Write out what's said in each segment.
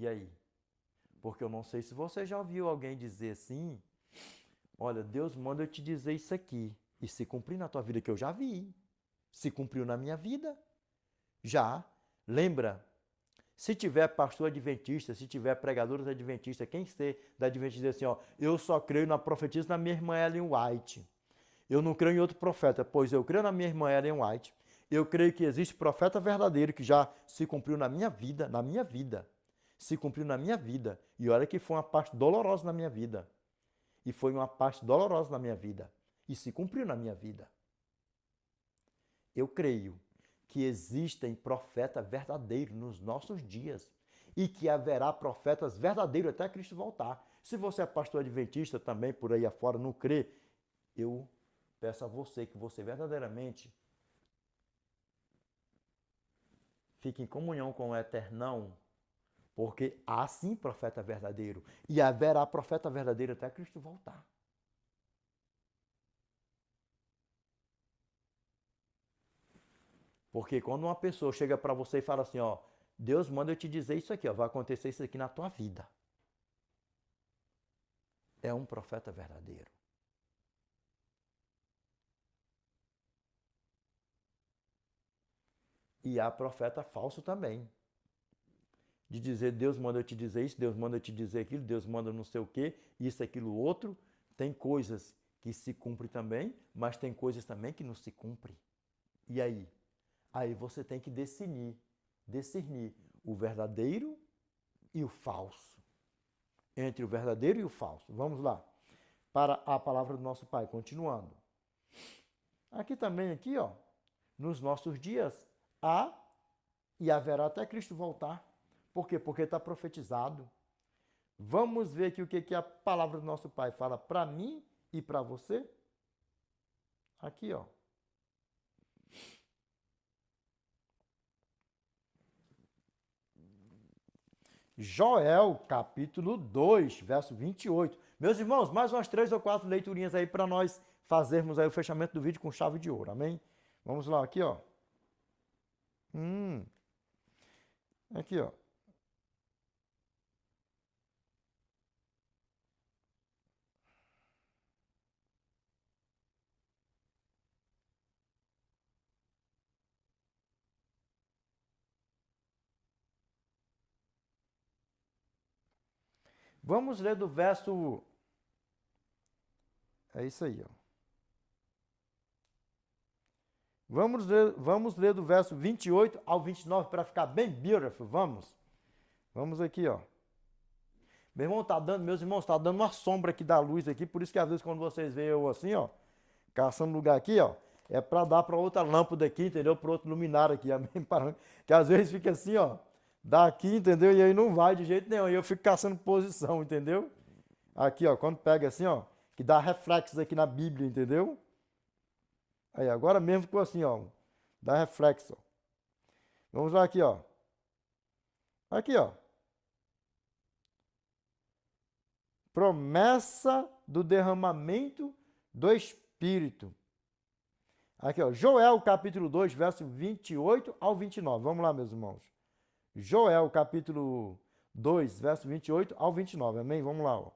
E aí? Porque eu não sei se você já ouviu alguém dizer assim, olha, Deus manda eu te dizer isso aqui. E se cumprir na tua vida, que eu já vi. Se cumpriu na minha vida, já. Lembra? Se tiver pastor adventista, se tiver pregadores adventistas, quem ser da adventista diz assim, ó, eu só creio na profetisa da minha irmã Ellen White. Eu não creio em outro profeta, pois eu creio na minha irmã Ellen White. Eu creio que existe profeta verdadeiro que já se cumpriu na minha vida, na minha vida. Se cumpriu na minha vida. E olha que foi uma parte dolorosa na minha vida. E foi uma parte dolorosa na minha vida. E se cumpriu na minha vida. Eu creio que existem profetas verdadeiros nos nossos dias e que haverá profetas verdadeiros até Cristo voltar. Se você é pastor adventista também por aí afora, não crê, eu peço a você que você verdadeiramente fique em comunhão com o Eternão, porque há sim profeta verdadeiro e haverá profeta verdadeiro até Cristo voltar. Porque quando uma pessoa chega para você e fala assim, ó, Deus manda eu te dizer isso aqui, ó, vai acontecer isso aqui na tua vida. É um profeta verdadeiro. E há profeta falso também. De dizer, Deus manda eu te dizer isso, Deus manda eu te dizer aquilo, Deus manda não sei o quê, isso, aquilo, outro. Tem coisas que se cumprem também, mas tem coisas também que não se cumprem. E aí? Aí você tem que discernir o verdadeiro e o falso. Entre o verdadeiro e o falso. Vamos lá. Para a palavra do nosso Pai, continuando. Aqui também, aqui, ó, nos nossos dias, há e haverá até Cristo voltar. Por quê? Porque está profetizado. Vamos ver aqui o que a palavra do nosso Pai fala para mim e para você. Aqui, ó. Joel, capítulo 2, verso 28. Meus irmãos, mais umas 3 ou 4 leiturinhas aí para nós fazermos aí o fechamento do vídeo com chave de ouro, amém? Vamos lá, aqui, ó. Aqui, ó. Vamos ler do verso... É isso aí, ó. Vamos ler do verso 28 ao 29 para ficar bem beautiful, vamos? Vamos aqui, ó. Meu irmão, tá dando, meus irmãos, tá dando uma sombra aqui da luz aqui, por isso que às vezes quando vocês veem eu assim, ó, caçando lugar aqui, ó, é para dar para outra lâmpada aqui, entendeu? Para outro luminário aqui, amém? Que às vezes fica assim, ó, daqui, entendeu? E aí não vai de jeito nenhum, e eu fico caçando posição, entendeu? Aqui, ó, quando pega assim, ó, que dá reflexos aqui na Bíblia, entendeu? Aí, agora mesmo ficou assim, ó, dá reflexo. Vamos lá aqui, ó. Aqui, ó. Promessa do derramamento do Espírito. Aqui, ó. Joel, capítulo 2, verso 28 ao 29. Vamos lá, meus irmãos. Joel, capítulo 2, verso 28 ao 29. Amém? Vamos lá, ó.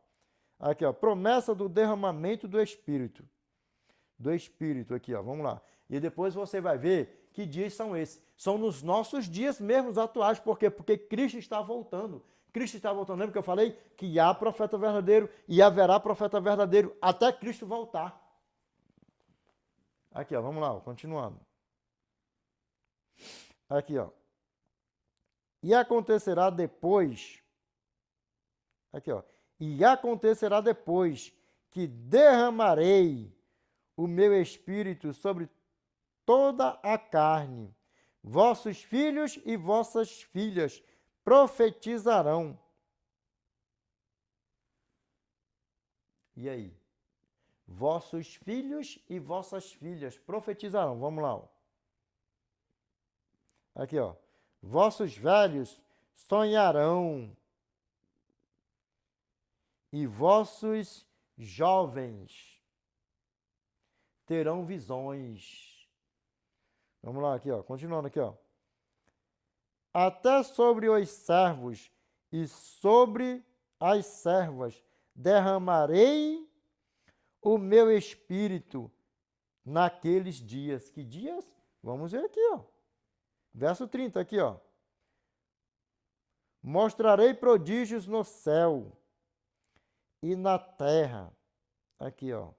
Aqui, ó. Promessa do derramamento do Espírito. Do Espírito aqui, ó. Vamos lá. E depois você vai ver que dias são esses. São nos nossos dias mesmos atuais. Por quê? Porque Cristo está voltando. Cristo está voltando. Lembra que eu falei que há profeta verdadeiro e haverá profeta verdadeiro até Cristo voltar. Aqui, ó. Vamos lá, ó, continuando. Aqui, ó. E acontecerá depois. Aqui, ó. E acontecerá depois que derramarei o meu espírito sobre toda a carne. Vossos filhos e vossas filhas profetizarão. E aí? Vossos filhos e vossas filhas profetizarão. Vamos lá, ó. Aqui, ó. Vossos velhos sonharão. E vossos jovens terão visões. Vamos lá aqui, ó. Continuando aqui, ó. Até sobre os servos e sobre as servas derramarei o meu espírito naqueles dias. Que dias? Vamos ver aqui, ó. Verso 30 aqui, ó. Mostrarei prodígios no céu e na terra. Aqui, ó.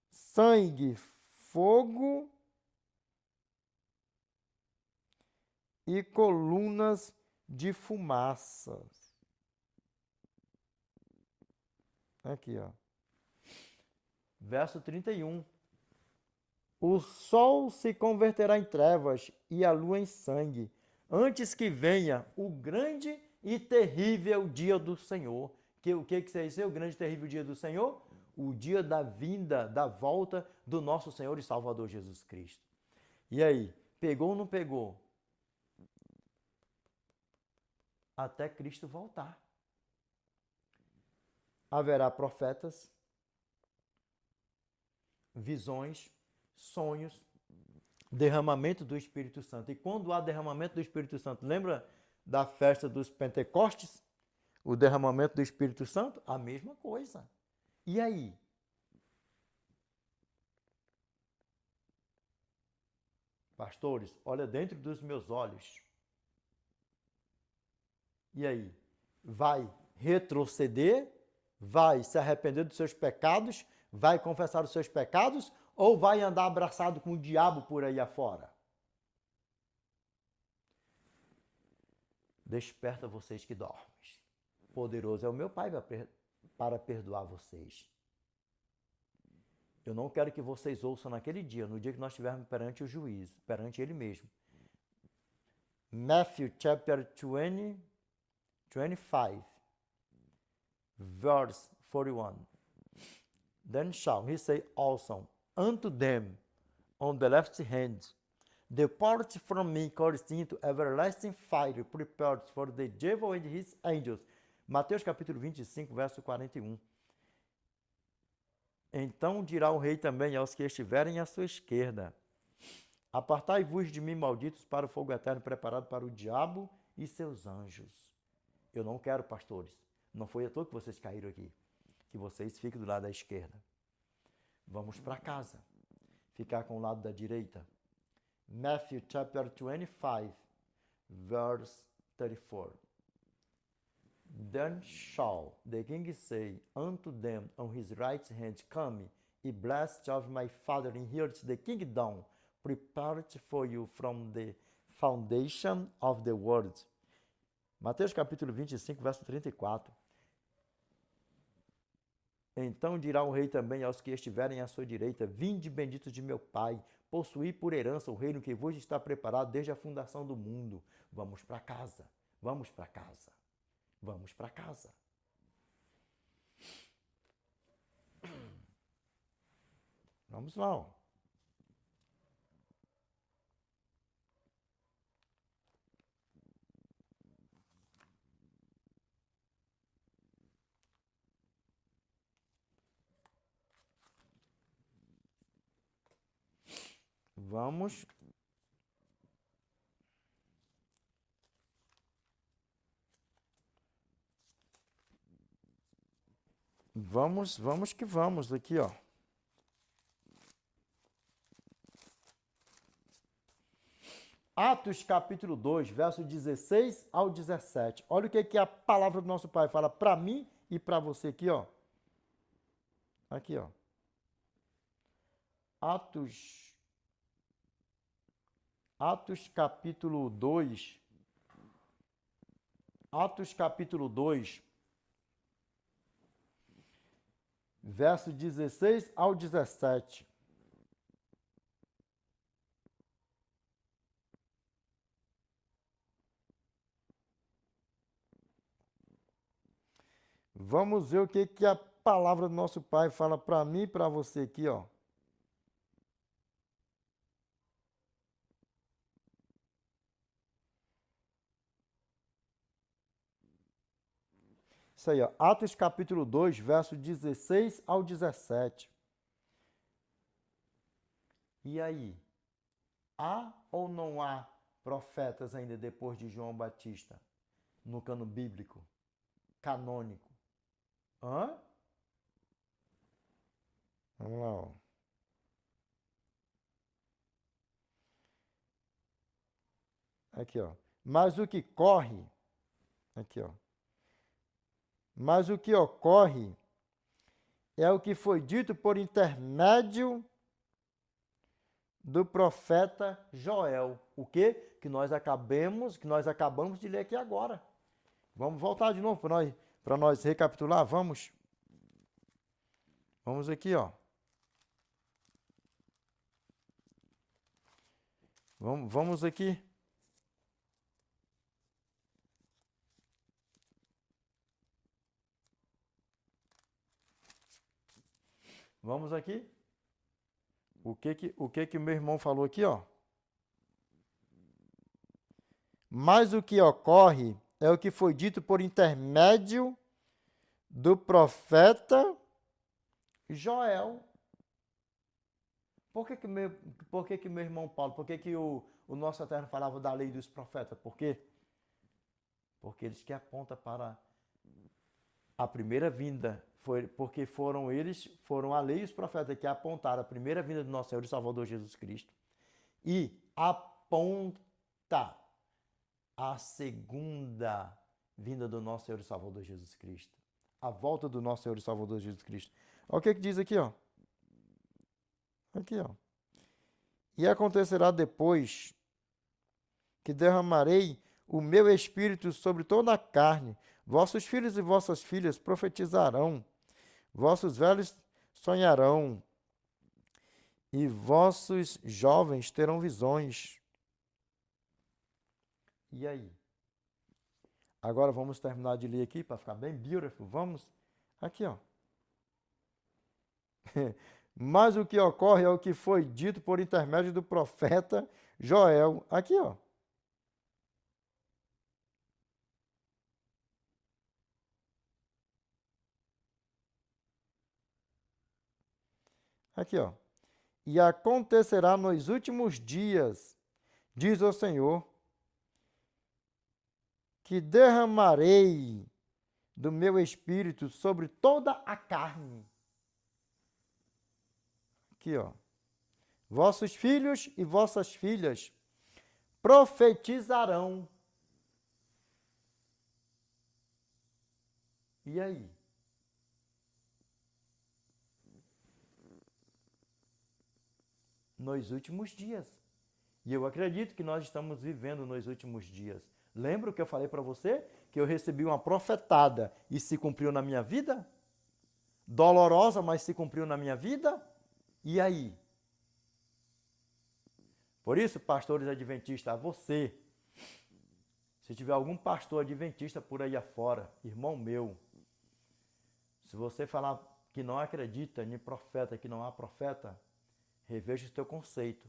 Sangue, fogo e colunas de fumaça. Aqui, ó. Verso 31. O sol se converterá em trevas e a lua em sangue, antes que venha o grande e terrível dia do Senhor. O que é isso? O grande e terrível dia do Senhor? O dia da vinda, da volta do nosso Senhor e Salvador Jesus Cristo. E aí, pegou ou não pegou? Até Cristo voltar. Haverá profetas, visões, sonhos, derramamento do Espírito Santo. E quando há derramamento do Espírito Santo, lembra da festa dos Pentecostes? O derramamento do Espírito Santo? A mesma coisa. E aí? Pastores, olha dentro dos meus olhos. E aí? Vai retroceder? Vai se arrepender dos seus pecados? Vai confessar os seus pecados? Ou vai andar abraçado com o diabo por aí afora? Desperta vocês que dormem. Poderoso é o meu Pai para perdoar vocês. Eu não quero que vocês ouçam naquele dia, no dia que nós estivermos perante o juízo, perante Ele mesmo. Matthew chapter 20, 25, verse 41. Then shall he say also unto them on the left hand, Depart from me, cursed, into everlasting fire, prepared for the devil and his angels. Mateus capítulo 25, verso 41. Então dirá o rei também aos que estiverem à sua esquerda, Apartai-vos de mim, malditos, para o fogo eterno preparado para o diabo e seus anjos. Eu não quero, pastores. Não foi à toa que vocês caíram aqui. Que vocês fiquem do lado da esquerda. Vamos para casa. Ficar com o lado da direita. Matthew chapter 25, verse 34. Then shall the king say unto them on his right hand, Come, ye blessed of my Father, inherit the kingdom prepared for you from the foundation of the world. Mateus capítulo 25, verso 34. Então dirá o rei também aos que estiverem à sua direita, Vinde benditos de meu Pai, possuí por herança o reino que vos está preparado desde a fundação do mundo. Vamos para casa, vamos para casa, vamos para casa. Vamos lá, ó. Vamos que vamos aqui, ó. Atos capítulo 2, verso 16 ao 17. Olha o que a palavra do nosso Pai fala para mim e para você aqui, ó. Aqui, ó. Atos capítulo 2. Atos capítulo 2, verso 16 ao 17. Vamos ver o que a palavra do nosso Pai fala para mim e para você aqui, ó. Isso aí, ó. Atos capítulo 2, verso 16 ao 17. E aí? Há ou não há profetas ainda depois de João Batista no cano bíblico, canônico? Hã? Vamos lá, ó. Aqui, ó. Mas o que corre, aqui, ó. Mas o que ocorre é o que foi dito por intermédio do profeta Joel. O quê? Que nós acabamos de ler aqui agora. Vamos voltar de novo para nós recapitular, vamos. Vamos aqui, ó. Vamos aqui. Vamos aqui. O que meu irmão falou aqui, ó? Mas o que ocorre é o que foi dito por intermédio do profeta Joel. Por que meu irmão Paulo, por que o nosso Eterno falava da lei dos profetas? Por quê? Porque eles que apontam para a primeira vinda, porque foram a lei e os profetas que apontaram a primeira vinda do nosso Senhor e Salvador Jesus Cristo e aponta a segunda vinda do nosso Senhor e Salvador Jesus Cristo. A volta do nosso Senhor e Salvador Jesus Cristo. Olha o que diz aqui, ó. Aqui, ó. E acontecerá depois que derramarei o meu espírito sobre toda a carne. Vossos filhos e vossas filhas profetizarão. Vossos velhos sonharão. E vossos jovens terão visões. E aí? Agora vamos terminar de ler aqui para ficar bem beautiful. Vamos? Aqui, ó. Mas o que ocorre é o que foi dito por intermédio do profeta Joel. Aqui, ó. Aqui, ó. E acontecerá nos últimos dias, diz o Senhor, que derramarei do meu espírito sobre toda a carne. Aqui, ó. Vossos filhos e vossas filhas profetizarão. E aí? Nos últimos dias. E eu acredito que nós estamos vivendo nos últimos dias. Lembra que eu falei para você que eu recebi uma profetada e se cumpriu na minha vida? Dolorosa, mas se cumpriu na minha vida? E aí? Por isso, pastores adventistas, a você, se tiver algum pastor adventista por aí afora, irmão meu, se você falar que não acredita em profeta, que não há profeta, reveja o teu conceito.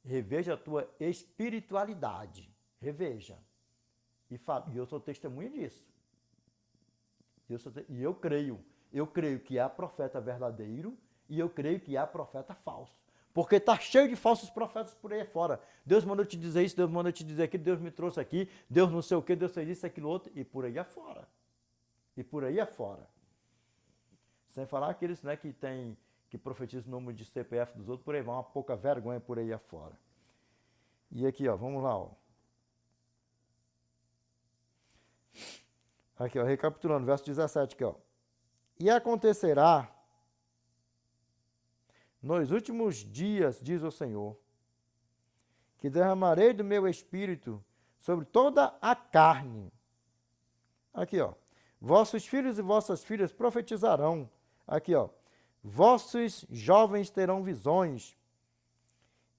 Reveja a tua espiritualidade. Reveja. E eu sou testemunha disso. E eu creio que há profeta verdadeiro e eu creio que há profeta falso. Porque está cheio de falsos profetas por aí fora. Deus mandou te dizer isso, Deus mandou te dizer aquilo, Deus me trouxe aqui, Deus não sei o que, Deus fez isso, aquilo outro, e por aí afora. E por aí afora. Sem falar aqueles, né, que profetizam o número de CPF dos outros, por aí vão, uma pouca vergonha por aí afora. E aqui, ó, vamos lá, ó. Aqui, ó, recapitulando, verso 17 aqui, ó. E acontecerá nos últimos dias, diz o Senhor, que derramarei do meu espírito sobre toda a carne. Aqui, ó. Vossos filhos e vossas filhas profetizarão. Aqui, ó. Vossos jovens terão visões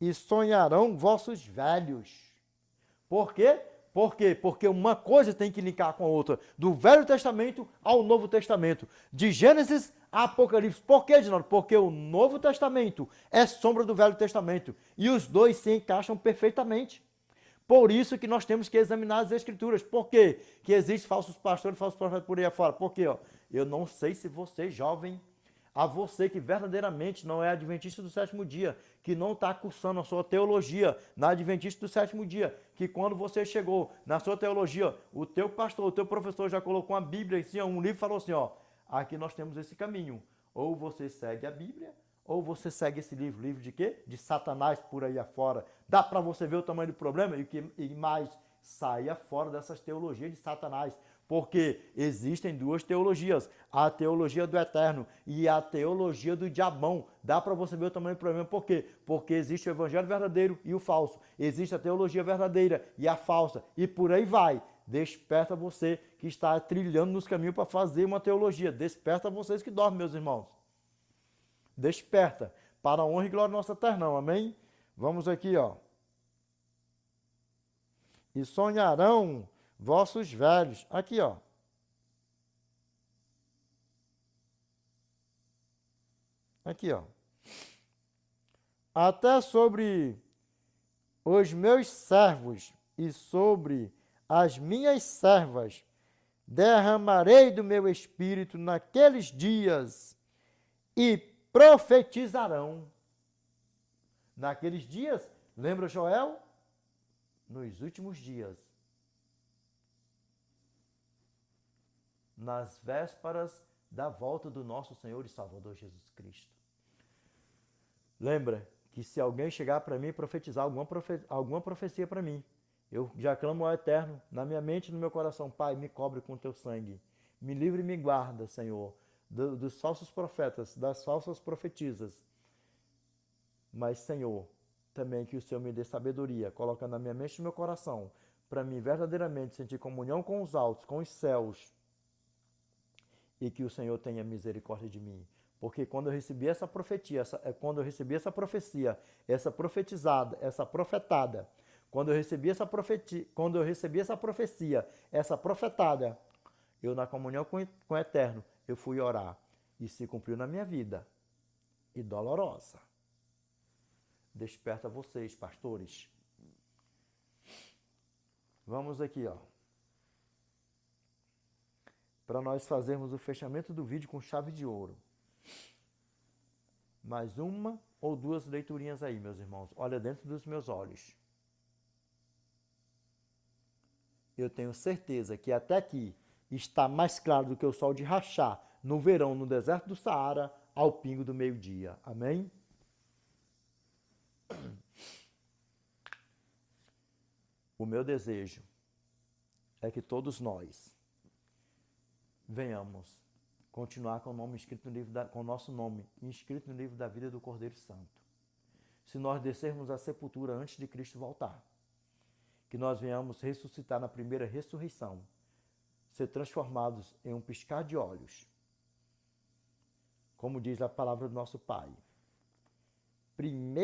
e sonharão vossos velhos. Por quê? Por quê? Porque uma coisa tem que linkar com a outra. Do Velho Testamento ao Novo Testamento. De Gênesis a Apocalipse. Por quê, Dinaldo? Porque o Novo Testamento é sombra do Velho Testamento. E os dois se encaixam perfeitamente. Por isso que nós temos que examinar as Escrituras. Por quê? Que existem falsos pastores, falsos profetas por aí afora. Por quê? Ó? Eu não sei se você, jovem, a você que verdadeiramente não é adventista do sétimo dia, que não está cursando a sua teologia na adventista do sétimo dia, que quando você chegou na sua teologia, o teu pastor, o teu professor já colocou uma Bíblia, assim, um livro e falou assim, ó, aqui nós temos esse caminho, ou você segue a Bíblia, ou você segue esse livro. Livro de quê? De Satanás por aí afora. Dá para você ver o tamanho do problema e mais, saia fora dessas teologias de Satanás. Porque existem duas teologias, a teologia do eterno e a teologia do diabão. Dá para você ver o tamanho do problema. Por quê? Porque existe o evangelho verdadeiro e o falso. Existe a teologia verdadeira e a falsa. E por aí vai. Desperta você que está trilhando nos caminhos para fazer uma teologia. Desperta vocês que dormem, meus irmãos. Desperta para a honra e glória do nosso eternão. Amém? Vamos aqui, ó. E sonharão vossos velhos. Aqui, ó. Aqui, ó. Até sobre os meus servos e sobre as minhas servas derramarei do meu espírito naqueles dias e profetizarão. Naqueles dias, lembra Joel? Nos últimos dias. Nas vésperas da volta do nosso Senhor e Salvador Jesus Cristo. Lembra que se alguém chegar para mim e profetizar alguma profecia para mim, eu já clamo ao Eterno, na minha mente e no meu coração, Pai, me cobre com teu sangue, me livre e me guarda, Senhor, dos falsos profetas, das falsas profetisas. Mas, Senhor, também que o Senhor me dê sabedoria, coloca na minha mente e no meu coração, para mim verdadeiramente sentir comunhão com os altos, com os céus, e que o Senhor tenha misericórdia de mim. Porque quando eu recebi essa profecia, quando eu recebi essa profecia, essa profetizada, essa profetada, quando eu recebi essa profecia, essa profetada, eu na comunhão com o Eterno, eu fui orar e se cumpriu na minha vida. E dolorosa. Desperta vocês, pastores. Vamos aqui, ó. Para nós fazermos o fechamento do vídeo com chave de ouro. Mais uma ou duas leiturinhas aí, meus irmãos. Olha dentro dos meus olhos. Eu tenho certeza que até aqui está mais claro do que o sol de rachar no verão, no deserto do Saara, ao pingo do meio-dia. Amém? O meu desejo é que todos nós venhamos continuar com o nome escrito no livro com o nosso nome inscrito no livro da vida do Cordeiro Santo. Se nós descermos à sepultura antes de Cristo voltar, que nós venhamos ressuscitar na primeira ressurreição, ser transformados em um piscar de olhos, como diz a palavra do nosso Pai. 1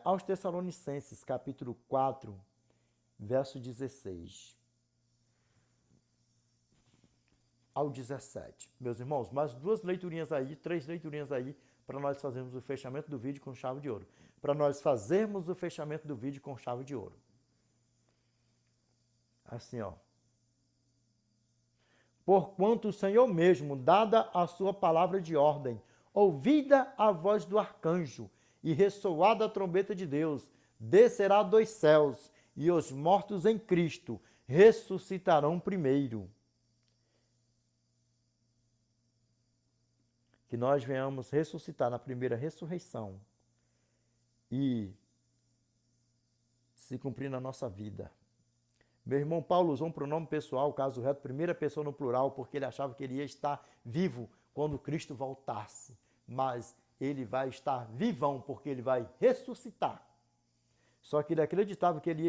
aos Tessalonicenses, capítulo 4, verso 16 ao 17. Meus irmãos, mais duas leiturinhas aí, três leiturinhas aí, para nós fazermos o fechamento do vídeo com chave de ouro. Para nós fazermos o fechamento do vídeo com chave de ouro. Assim, ó. Porquanto o Senhor mesmo, dada a sua palavra de ordem, ouvida a voz do arcanjo e ressoada a trombeta de Deus, descerá dos céus, e os mortos em Cristo ressuscitarão primeiro. Que nós venhamos ressuscitar na primeira ressurreição e se cumprir na nossa vida. Meu irmão Paulo usou um pronome pessoal, caso reto, primeira pessoa no plural, porque ele achava que ele ia estar vivo quando Cristo voltasse. Mas ele vai estar vivão, porque ele vai ressuscitar. Só que ele acreditava que ele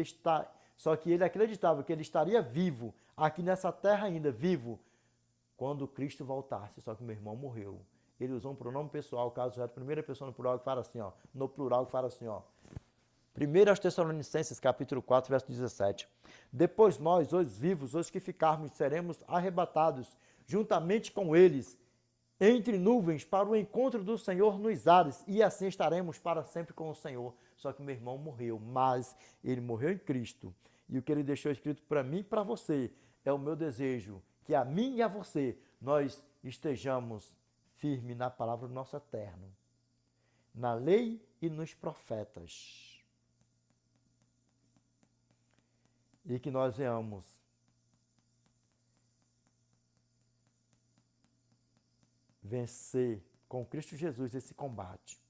estaria vivo, aqui nessa terra ainda, vivo, quando Cristo voltasse. Só que meu irmão morreu. Ele usou um pronome pessoal, caso reto, primeira pessoa no plural, que fala assim, ó. No plural, que fala assim, ó. 1 aos Tessalonicenses, capítulo 4, verso 17. Depois nós, os vivos, os que ficarmos, seremos arrebatados, juntamente com eles, entre nuvens, para o encontro do Senhor nos ares, e assim estaremos para sempre com o Senhor. Só que meu irmão morreu, mas ele morreu em Cristo. E o que ele deixou escrito para mim e para você, é o meu desejo, que a mim e a você, nós estejamos firme na palavra do nosso Eterno, na lei e nos profetas. E que nós venhamos vencer com Cristo Jesus esse combate.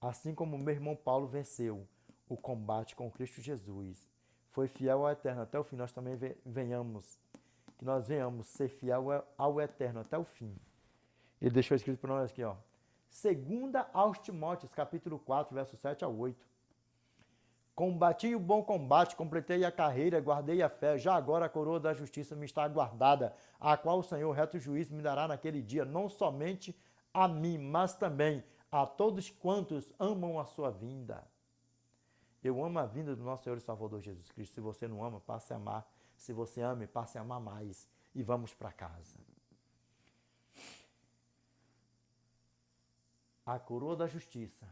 Assim como meu irmão Paulo venceu o combate com Cristo Jesus, foi fiel ao Eterno até o fim, nós também que nós venhamos ser fiel ao Eterno até o fim. Ele deixou escrito para nós aqui, ó. Segunda aos Timóteos, capítulo 4, versos 7 a 8. Combati o bom combate, completei a carreira, guardei a fé. Já agora a coroa da justiça me está aguardada, a qual o Senhor, reto juiz, me dará naquele dia, não somente a mim, mas também a todos quantos amam a sua vinda. Eu amo a vinda do nosso Senhor e Salvador Jesus Cristo. Se você não ama, passe a amar. Se você ama, passe a amar mais. E vamos para casa. A coroa da justiça.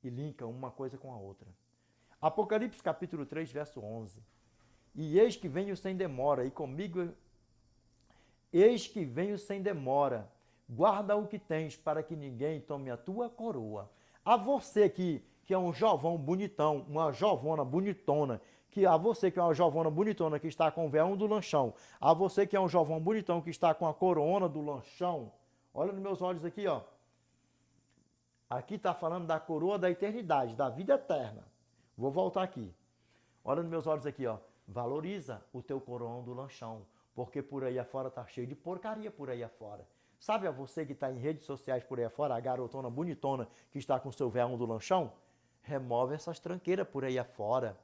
E linka uma coisa com a outra. Apocalipse capítulo 3, verso 11. E eis que venho sem demora, e comigo eis que venho sem demora. Guarda o que tens, para que ninguém tome a tua coroa. A você que é um jovão bonitão, uma jovona bonitona, a você que é uma jovona bonitona que está com o véu do lanchão, a você que é um jovão bonitão que está com a coroona do lanchão, olha nos meus olhos aqui, ó. Aqui está falando da coroa da eternidade, da vida eterna. Vou voltar aqui. Olha nos meus olhos aqui, ó. Valoriza o teu coroão do lanchão, porque por aí afora está cheio de porcaria por aí afora. Sabe a você que está em redes sociais por aí afora, a garotona bonitona que está com o seu véu do lanchão? Remove essas tranqueiras por aí afora.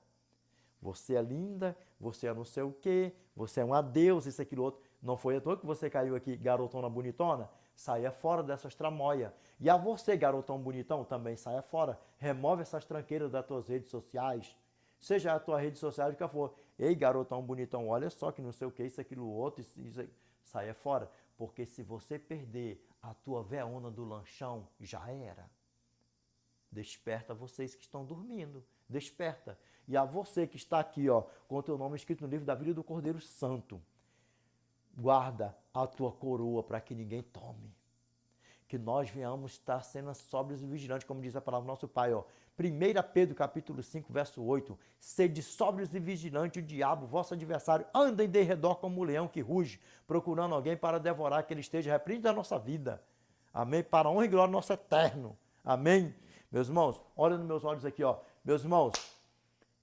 Você é linda, você é não sei o quê, você é uma deusa, isso, aquilo, outro. Não foi à toa que você caiu aqui, garotona bonitona? Saia fora dessas tramóias. E a você, garotão bonitão, também saia fora. Remove essas tranqueiras das tuas redes sociais. Seja a tua rede social que for. Ei, garotão bonitão, olha só que não sei o que, isso, aquilo, outro, isso, saia fora. Porque se você perder a tua veona do lanchão, já era. Desperta vocês que estão dormindo. Desperta. E a você que está aqui, ó, com o teu nome escrito no livro da vida do Cordeiro Santo. Guarda a tua coroa para que ninguém tome. Que nós venhamos estar sendo sóbrios e vigilantes, como diz a palavra do nosso Pai, ó. 1 Pedro capítulo 5, verso 8. Sede sóbrios e vigilantes, o diabo, vosso adversário, anda em derredor como um leão que ruge, procurando alguém para devorar, que ele esteja repreendido da nossa vida. Amém? Para a honra e glória do nosso eterno. Amém? Meus irmãos, olha nos meus olhos aqui, ó. Meus irmãos,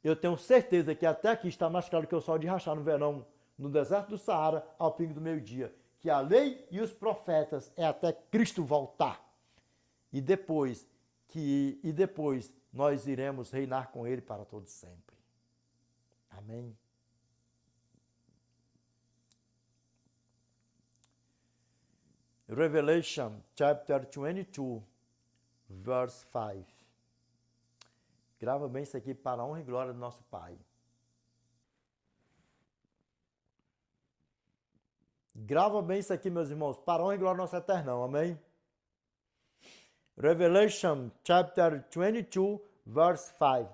eu tenho certeza que até aqui está mais claro que o sol de rachar no verão, no deserto do Saara, ao pingo do meio-dia, que a lei e os profetas é até Cristo voltar. E depois nós iremos reinar com ele para todo sempre. Amém. Revelation chapter 22, verse 5. Grava bem isso aqui para a honra e glória do nosso Pai. Grava bem isso aqui, meus irmãos, para a honra e glória do nosso Eternão. Amém? Revelation chapter 22, verse 5.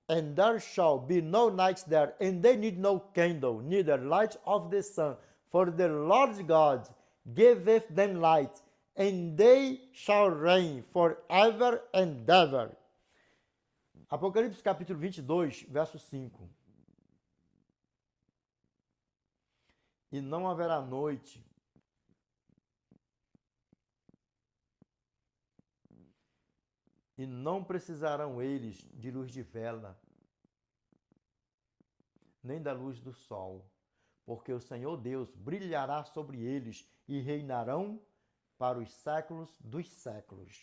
And there shall be no night there, and they need no candle, neither light of the sun, for the Lord God giveth them light, and they shall reign forever and ever. Apocalipse capítulo 22, verso 5. E não haverá noite, e não precisarão eles de luz de vela, nem da luz do sol, porque o Senhor Deus brilhará sobre eles e reinarão para os séculos dos séculos.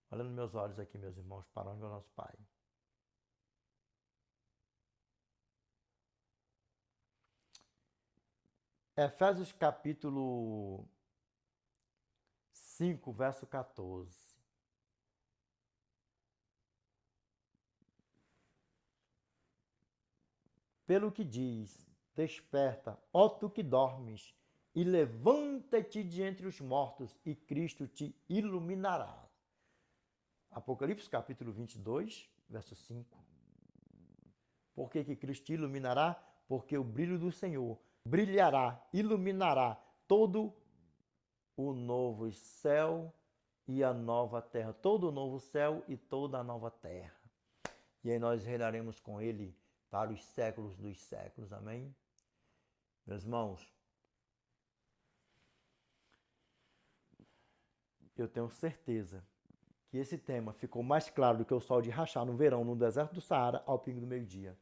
Olha nos meus olhos aqui, meus irmãos, para onde é o nosso Pai. Efésios capítulo 5, verso 14. Pelo que diz, desperta, ó tu que dormes, e levanta-te de entre os mortos, e Cristo te iluminará. Apocalipse capítulo 22, verso 5. Por que Cristo te iluminará? Porque o brilho do Senhor brilhará, iluminará todo o novo céu e a nova terra, todo o novo céu e toda a nova terra. E aí nós reinaremos com ele para os séculos dos séculos. Amém? Meus irmãos, eu tenho certeza que esse tema ficou mais claro do que o sol de rachar no verão, no deserto do Saara, ao pingo do meio-dia.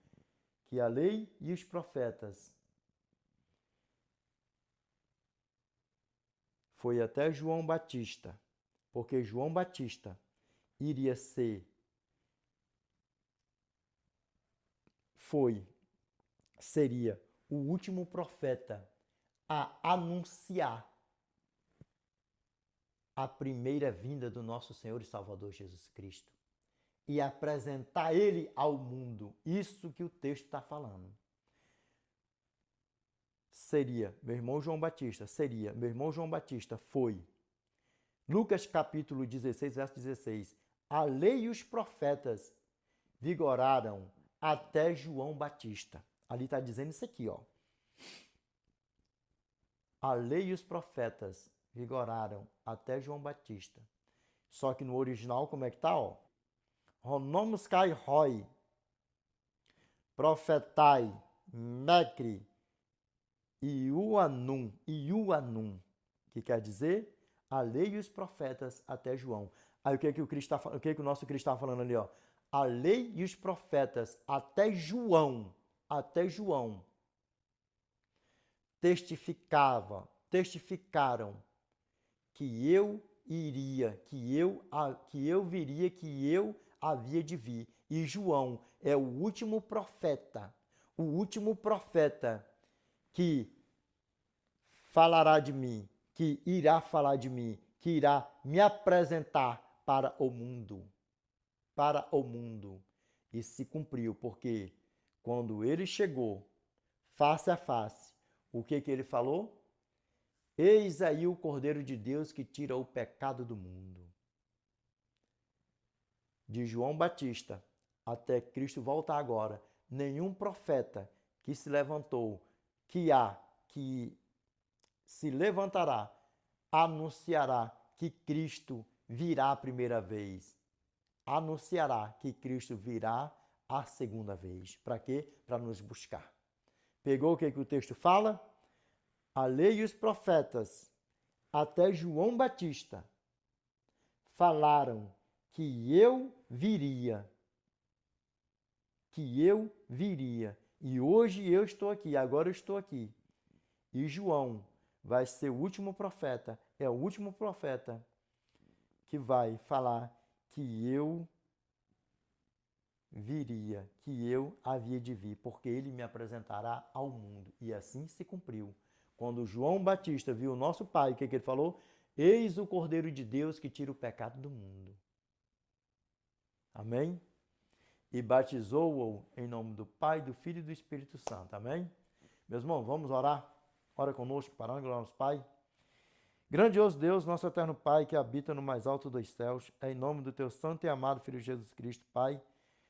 Que a lei e os profetas foi até João Batista, porque João Batista seria o último profeta a anunciar a primeira vinda do nosso Senhor e Salvador Jesus Cristo e apresentar ele ao mundo. Isso que o texto está falando. Meu irmão João Batista foi. Lucas capítulo 16, verso 16. A lei e os profetas vigoraram até João Batista. Ali está dizendo isso aqui, ó. A lei e os profetas vigoraram até João Batista. Só que no original, como é que tá, ó? Ronomos kai roi, profetai, mecri, iuanum, que quer dizer a lei e os profetas até João. Aí o que que o nosso Cristo está falando ali, ó? A lei e os profetas até João, testificaram que eu iria, que eu viria, que eu havia de vir. E João é o último profeta que falará de mim, que irá falar de mim, que irá me apresentar para o mundo. E se cumpriu, porque quando ele chegou face a face, o que ele falou? Eis aí o Cordeiro de Deus que tira o pecado do mundo. De João Batista até Cristo voltar agora, nenhum profeta que se levantou, que se levantará, anunciará que Cristo virá a primeira vez. Anunciará que Cristo virá a segunda vez. Para quê? Para nos buscar. Pegou o que o texto fala? A lei e os profetas, até João Batista, falaram que eu viria. E hoje eu estou aqui, agora eu estou aqui. E João vai ser o último profeta, é o último profeta que vai falar que eu viria, que eu havia de vir, porque ele me apresentará ao mundo. E assim se cumpriu. Quando João Batista viu o nosso Pai, o que ele falou? Eis o Cordeiro de Deus que tira o pecado do mundo. Amém? E batizou-o em nome do Pai, do Filho e do Espírito Santo. Amém? Meus irmãos, vamos orar? Ora conosco, parando, glória ao nosso Pai. Grandioso Deus, nosso eterno Pai, que habita no mais alto dos céus, é em nome do teu santo e amado Filho Jesus Cristo, Pai,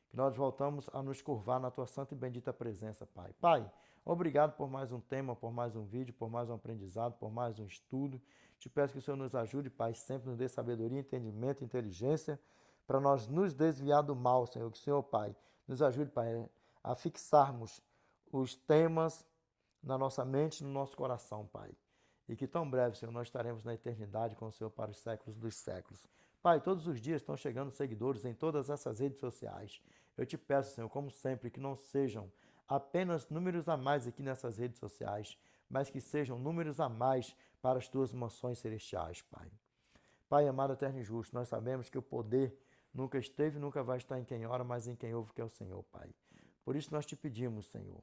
que nós voltamos a nos curvar na tua santa e bendita presença, Pai. Pai, obrigado por mais um tema, por mais um vídeo, por mais um aprendizado, por mais um estudo. Te peço que o Senhor nos ajude, Pai, sempre nos dê sabedoria, entendimento, inteligência, para nós nos desviar do mal, Senhor. Que o Senhor, Pai, nos ajude, Pai, a fixarmos os temas na nossa mente, no nosso coração, Pai. E que tão breve, Senhor, nós estaremos na eternidade com o Senhor para os séculos dos séculos. Pai, todos os dias estão chegando seguidores em todas essas redes sociais. Eu te peço, Senhor, como sempre, que não sejam apenas números a mais aqui nessas redes sociais, mas que sejam números a mais para as tuas mansões celestiais, Pai. Pai amado, eterno e justo, nós sabemos que o poder nunca esteve e nunca vai estar em quem ora, mas em quem ouve, que é o Senhor, Pai. Por isso nós te pedimos, Senhor,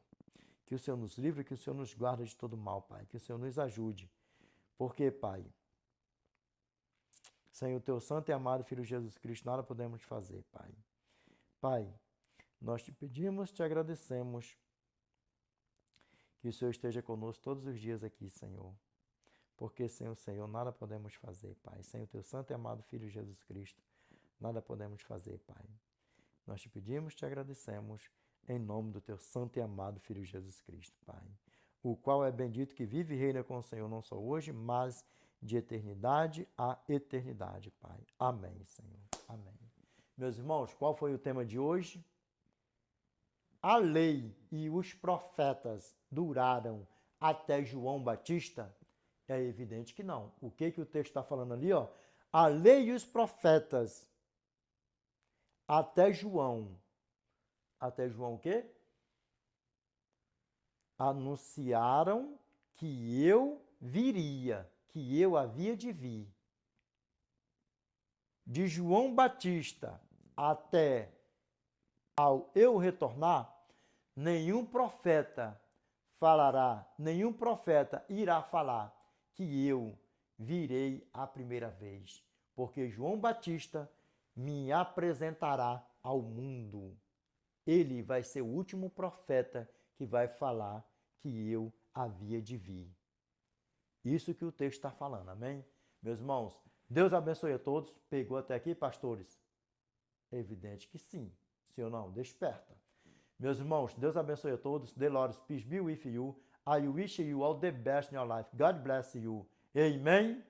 que o Senhor nos livre, que o Senhor nos guarde de todo mal, Pai. Que o Senhor nos ajude. Porque, Pai, sem o teu santo e amado Filho Jesus Cristo, nada podemos fazer, Pai. Pai, nós te pedimos, te agradecemos, que o Senhor esteja conosco todos os dias aqui, Senhor. Porque sem o Senhor nada podemos fazer, Pai. Sem o teu santo e amado Filho Jesus Cristo, nada podemos fazer, Pai. Nós te pedimos, te agradecemos, em nome do teu santo e amado Filho Jesus Cristo, Pai. o qual é bendito que vive e reina com o Senhor, não só hoje, mas de eternidade a eternidade, Pai. Amém, Senhor. Amém. Meus irmãos, qual foi o tema de hoje? A lei e os profetas duraram até João Batista? É evidente que não. O que o texto está falando ali? Ó? A lei e os profetas até João. Até João o quê? Anunciaram que eu viria, que eu havia de vir. De João Batista até ao eu retornar, nenhum profeta falará, nenhum profeta irá falar que eu virei a primeira vez, porque João Batista me apresentará ao mundo. Ele vai ser o último profeta que vai falar que eu havia de vir. Isso que o texto está falando, amém? Meus irmãos, Deus abençoe a todos. Pegou até aqui, pastores? É evidente que sim. Se ou não, desperta. Meus irmãos, Deus abençoe a todos. The Lord peace be with you. I wish you all the best in your life. God bless you. Amen.